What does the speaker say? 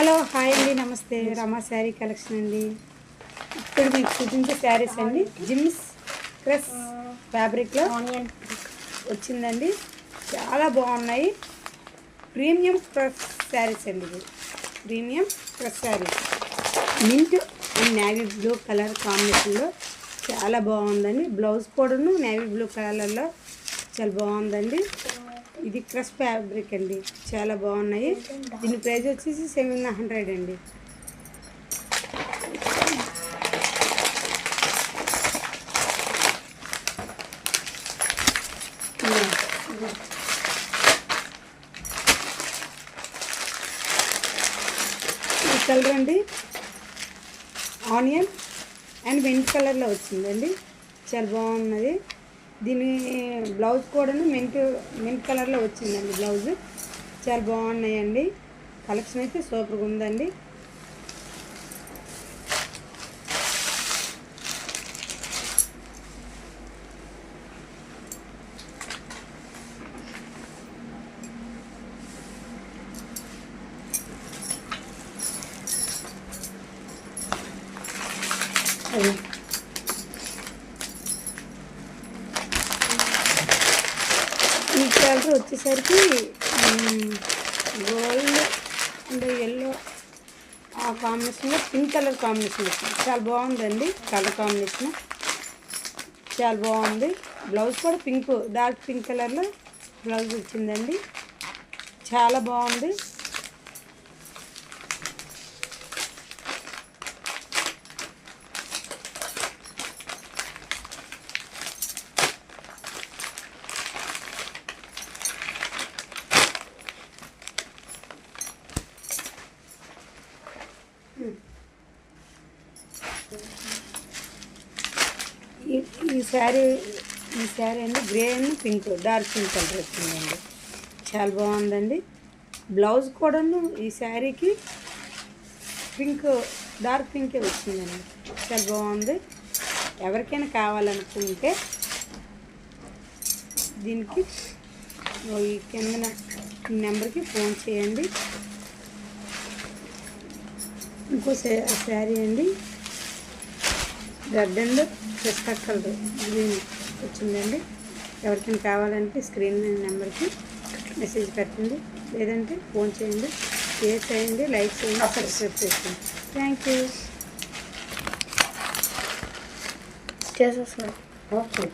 Hello hi అండి, నమస్తే. రమా sari collection అండి. ఇప్పుడు మీకు చూపించే శారీస్ అండి జిమ్స్ క్రష్ ఫ్యాబ్రిక్లో వచ్చిందండి. చాలా బాగున్నాయి. ప్రీమియం క్రష్ శారీస్ అండి. ఇది premium crush saris mint and navy blue colour కాంబినేషన్లో చాలా బాగుందండి. బ్లౌజ్ కూడాను నేవీ బ్లూ కలర్లో చాలా బాగుందండి. ఇది క్రష్ ఫ్యాబ్రిక్ అండి, చాలా బాగున్నాయి. దీని ప్రైస్ వచ్చేసి 700 అండి. ఈ కలర్ అండి ఆనియన్ అండ్ మెంట్ కలర్లో వచ్చిందండి, చాలా బాగున్నది. దీని బ్లౌజ్ కూడాను మెంట్ కలర్లో వచ్చిందండి. బ్లౌజ్ చాలా బాగున్నాయండి. కలెక్షన్ అయితే సూపర్గా ఉందండి. ఈ కలర్ వచ్చేసరికి గోల్డ్ అండ్ ఎల్లో ఆ కాంబినేషన్లో పింక్ కలర్ కాంబినేషన్ వచ్చింది. చాలా బాగుందండి. కలర్ కాంబినేషన్ చాలా బాగుంది. బ్లౌజ్ కూడా డార్క్ పింక్ కలర్లో బ్లౌజ్ వచ్చిందండి, చాలా బాగుంది. ఈ శారీ అండి grey and pink, dark pink colour వచ్చిందండి, చాలా బాగుందండి. బ్లౌజ్ కూడాను ఈ శారీకి డార్క్ పింకే వచ్చిందండి, చాలా బాగుంది. ఎవరికైనా కావాలనుకుంటే దీనికి ఈ కింద నెంబర్కి ఫోన్ చేయండి. ఇంకో శారీ అండి red and pista colour green వచ్చిందండి. ఎవరికైనా కావాలంటే స్క్రీన్ నెంబర్కి మెసేజ్ పెట్టండి, లేదంటే ఫోన్ చేయండి. షేర్ చేయండి, లైక్ చేయండి, సబ్స్క్రైబ్ చేయండి. Thank you. చేసేస్తున్నాను. ఓకే.